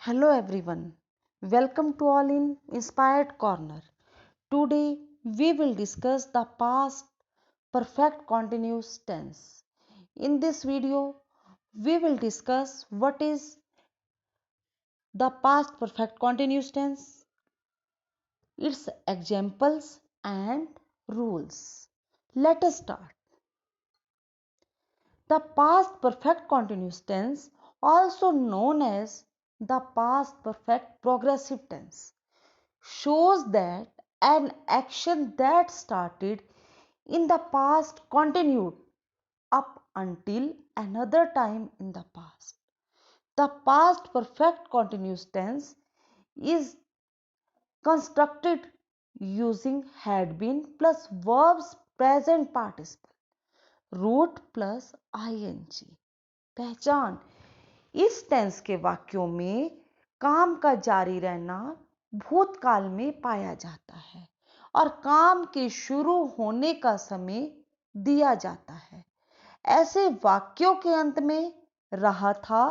Hello everyone, welcome to all in Inspired Corner. Today we will discuss the past perfect continuous tense. In this video, we will discuss what is the past perfect continuous tense, its examples and rules. Let us start. The past perfect continuous tense, also known as the past perfect progressive tense, shows that an action that started in the past continued up until another time in the past. The past perfect continuous tense is constructed using had been plus verbs present participle root plus ing. पहचान, इस tense के वाक्यों में काम का जारी रहना भूतकाल में पाया जाता है और काम के शुरू होने का समय दिया जाता है। ऐसे वाक्यों के अंत में रहा था,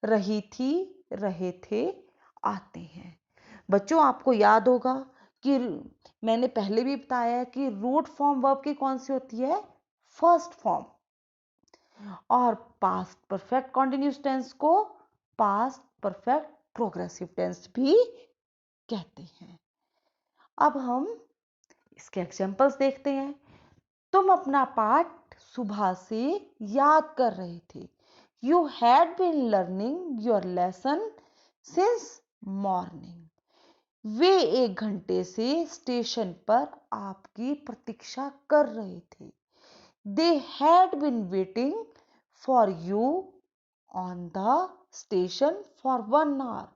रही थी, रहे थे आते हैं। बच्चों, आपको याद होगा कि मैंने पहले भी बताया कि रूट फॉर्म वर्ब की कौन सी होती है? First form. और पास्ट परफेक्ट कॉन्टिन्यूस टेंस को पास्ट परफेक्ट प्रोग्रेसिव टेंस भी कहते हैं। अब हम इसके एग्जांपल्स देखते हैं। तुम अपना पाठ सुबह से याद कर रहे थे। You had been learning your lesson since morning. वे 1 घंटे से स्टेशन पर आपकी प्रतीक्षा कर रहे थे। They had been waiting for you on the station for 1 hour.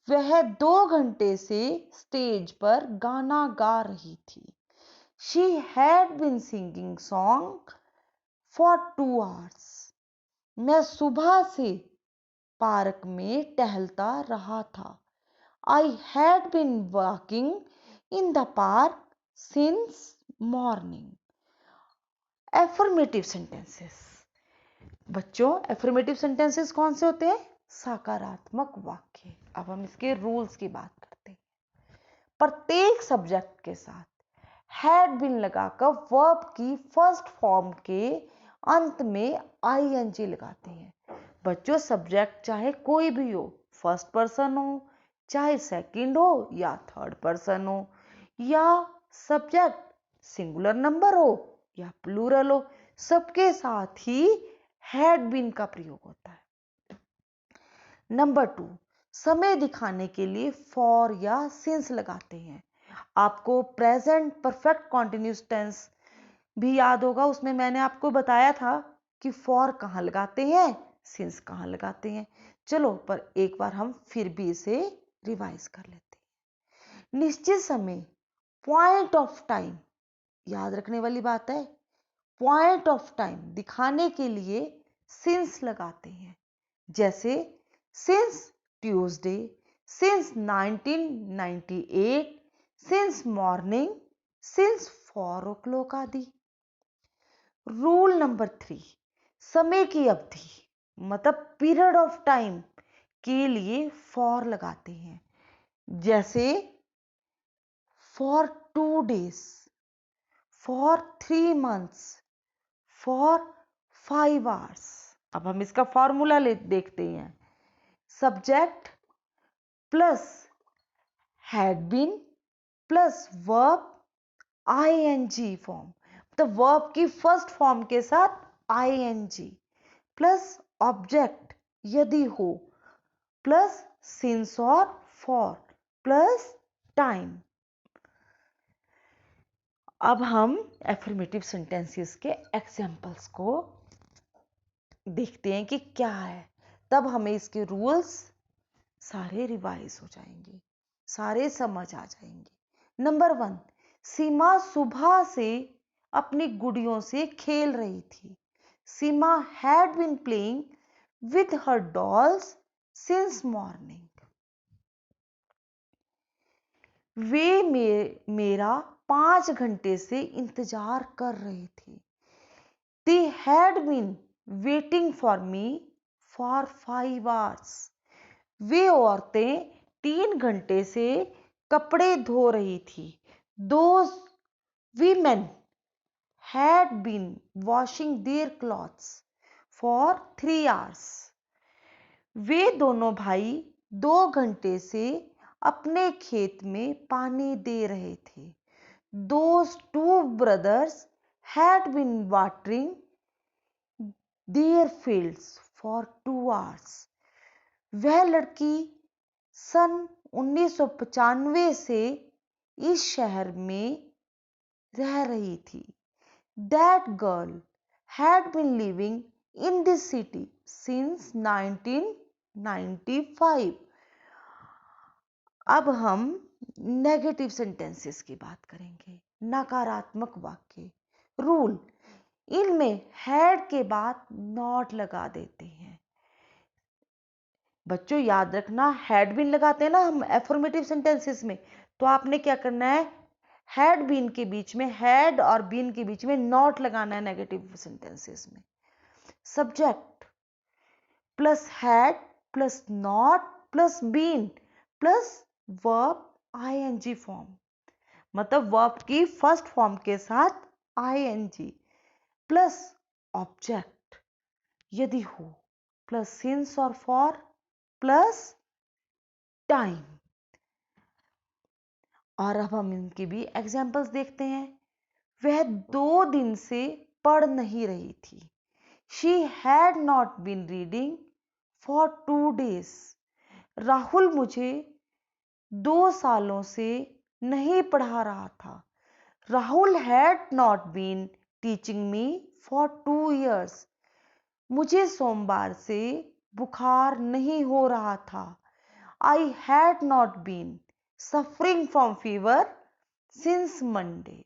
वह 2 घंटे से स्टेज पर गाना गा रही थी। She had been singing song for 2 hours. मैं सुबह से पार्क में टहलता रहा था। I had been walking in the park since morning. Affirmative sentences. बच्चों, एफर्मेटिव सेंटेंसेस कौन से होते हैं? सकारात्मक वाक्य। अब हम इसके रूल्स की बात करते हैं। प्रत्येक सब्जेक्ट के साथ हैड बीन लगाकर वर्ब की फर्स्ट फॉर्म के अंत में आईएनजी लगाते हैं। बच्चों, सब्जेक्ट चाहे कोई भी हो, फर्स्ट पर्सन हो, चाहे सेकंड हो या थर्ड पर्सन हो, या सब्जेक्ट सिंगुलर नंबर हो या प्लूरल हो, सबके साथ ही हैड बीन का प्रयोग होता है। नंबर 2, समय दिखाने के लिए फॉर या सिंस लगाते हैं। आपको प्रेजेंट परफेक्ट कॉन्टिन्यूस टेंस भी याद होगा, उसमें मैंने आपको बताया था कि फॉर कहाँ लगाते हैं, सिंस कहाँ लगाते हैं। चलो, पर एक बार हम फिर भी इसे रिवाइज कर लेते हैं। निश्चित समय, पॉइंट ऑफ टाइम, याद रखने वाली बात है। पॉइंट ऑफ टाइम दिखाने के लिए सिंस लगाते हैं, जैसे since Tuesday, since 1998, since morning, since 4 o'clock आदि। रूल नंबर 3, समय की अवधि मतलब पीरियड ऑफ टाइम के लिए फॉर लगाते हैं, जैसे for 2 days, for 3 months, for 5 hours। अब हम इसका फॉर्मूला देखते हैं। Subject plus had been plus verb ING form, तो वर्ब की फर्स्ट फॉर्म के साथ आईएनजी प्लस ऑब्जेक्ट यदि हो प्लस सिंस और फॉर प्लस टाइम। अब हम एफर्मेटिव सेंटेंसेस के एग्जांपल्स को देखते हैं कि क्या है, तब हमें इसके रूल्स सारे रिवाइज हो जाएंगे, सारे समझ आ जाएंगे। नंबर 1, सीमा सुबह से अपनी गुड़ियों से खेल रही थी। Seema had been playing with her dolls since morning. वे मेरा 5 घंटे से इंतजार कर रहे थे। They had been waiting for me for 5 hours. वे औरतें 3 घंटे से कपड़े धो रही थी। Those women had been washing their clothes for 3 hours. वे दोनों भाई 2 घंटे से अपने खेत में पानी दे रहे थे। Those two brothers had been watering their fields for 2 hours. वह लड़की सन 1995 से इस शहर में रह रही थी। That girl had been living in this city since 1995. अब हम नेगेटिव सेंटेंसेस की बात करेंगे, नकारात्मक वाक्य। रूल, इनमें हैड के बाद नॉट लगा देते हैं। बच्चों याद रखना, हैड बीन लगाते हैं ना हम एफर्मेटिव सेंटेंसेस में, तो आपने क्या करना है, हैड बीन के बीच में, हैड और बीन के बीच में नॉट लगाना है नेगेटिव सेंटेंसेस में। Subject plus had plus not plus been plus verb ING form, मतलब वर्ब की फर्स्ट फॉर्म के साथ आईएनजी प्लस ऑब्जेक्ट यदि हो, प्लस सिंस और फॉर प्लस टाइम। और अब हम इनकी भी एग्जाम्पल्स देखते हैं। वह 2 दिन से पढ़ नहीं रही थी। She had not been reading for 2 days. Rahul मुझे 2 सालों से नहीं पढ़ा रहा था। Rahul had not been teaching me for 2 years. मुझे सोमवार से बुखार नहीं हो रहा था। I had not been suffering from fever since Monday.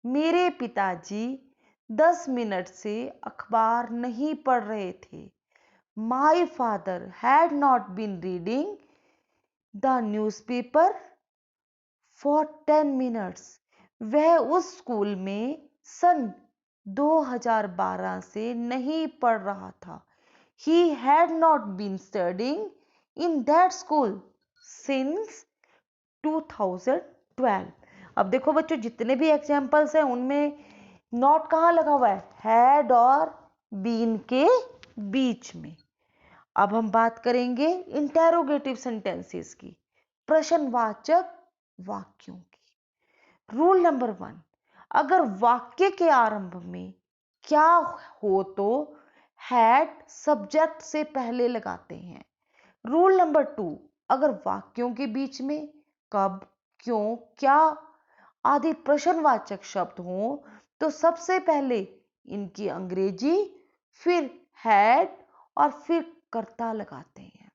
मेरे पिताजी 10 मिनट से अखबार नहीं पढ़ रहे थे। My father had not been reading the newspaper for 10 minutes. वह उस स्कूल में सन 2012 से नहीं पढ़ रहा था। He had not been studying in that school since 2012. अब देखो बच्चों, जितने भी एग्जाम्पल्स हैं उनमें नॉट कहाँ लगा हुआ है, हैड और बीन के बीच में। अब हम बात करेंगे इंटेरोगेटिव सेंटेंसेस की, प्रश्नवाचक वाक्यों की। रूल नंबर 1, अगर वाक्य के आरंभ में क्या हो तो हैड सब्जेक्ट से पहले लगाते हैं। रूल नंबर 2, अगर वाक्यों के बीच में कब, क्यों, क्या आदि प्रश्नवाचक शब्द हो तो सबसे पहले इनकी अंग्रेजी, फिर हैड और फिर कर्ता लगाते हैं।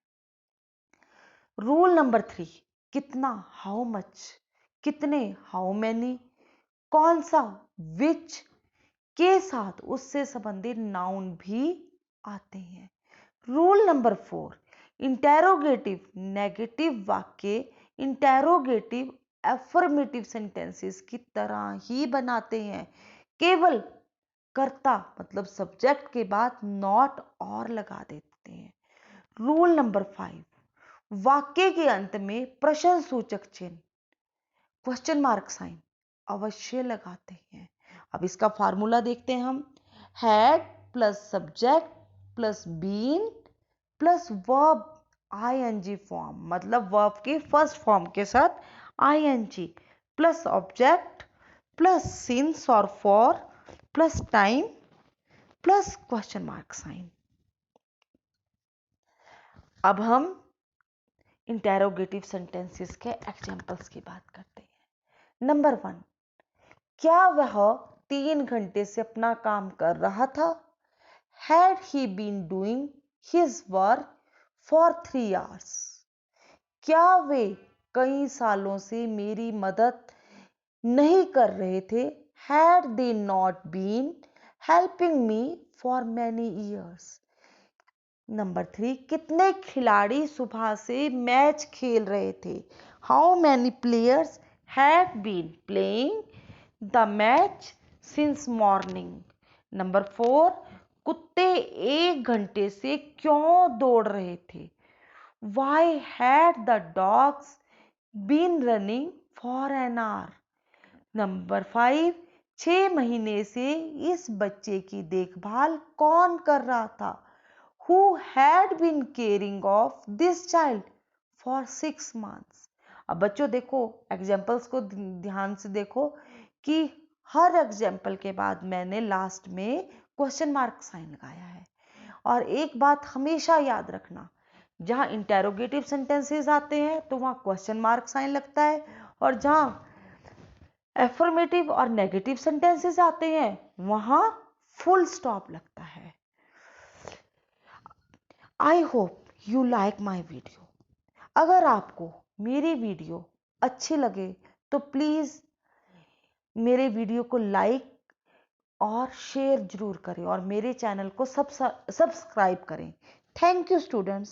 रूल नंबर 3, कितना, हाउ मच, कितने, हाउ मैनी, कौन सा, विच के साथ उससे संबंधित नाउन भी आते हैं। रूल नंबर 4, इंटेरोगेटिव नेगेटिव वाक्य इंटेरोगेटिव एफर्मेटिव सेंटेंसेस की तरह ही बनाते हैं, केवल कर्ता मतलब सब्जेक्ट के बाद नॉट और लगा देते हैं। रूल नंबर 5, वाक्य के अंत में प्रश्नसूचक चिन्ह क्वेश्चन मार्क साइन अवश्य लगाते हैं। अब इसका फार्मूला देखते हैं हम, had plus subject plus been plus verb ING form, मतलब वर्ब की फर्स्ट फॉर्म के साथ ING plus object plus since और for plus time plus question mark sign. अब हम इंटेरोगेटिव सेंटेंसेस के एग्जाम्पल्स की बात करते हैं। नंबर 1, क्या वह 3 घंटे से अपना काम कर रहा था। Had he been doing his work for 3 hours? क्या वे कई सालों से मेरी मदद नहीं कर रहे थे। Had they not been helping me for many years? Number 3, कितने खिलाड़ी सुबह से मैच खेल रहे थे। How many players had been playing the match since morning? Number 4, कुत्ते 1 घंटे से क्यों दौड़ रहे थे। Why had the dogs been running for an hour? Number 5, 6 महीने से इस बच्चे की देखभाल कौन कर रहा था? Who had been caring of this child for 6 months? अब बच्चों देखो, एग्जाम्पल्स को ध्यान से देखो कि हर एग्जाम्पल के बाद मैंने लास्ट में क्वेश्चन मार्क साइन लगाया है। और एक बात हमेशा याद रखना, जहां इंटेरोगेटिव सेंटेंसेस आते हैं तो वहां क्वेश्चन मार्क साइन लगता है, और जहां एफर्मेटिव और नेगेटिव सेंटेंसेस आते हैं वहां फुल स्टॉप लगता है। I hope you like my video. अगर आपको मेरी वीडियो अच्छी लगे तो प्लीज मेरे वीडियो को लाइक और शेयर जरूर करें और मेरे चैनल को सब्सक्राइब करें। Thank you students.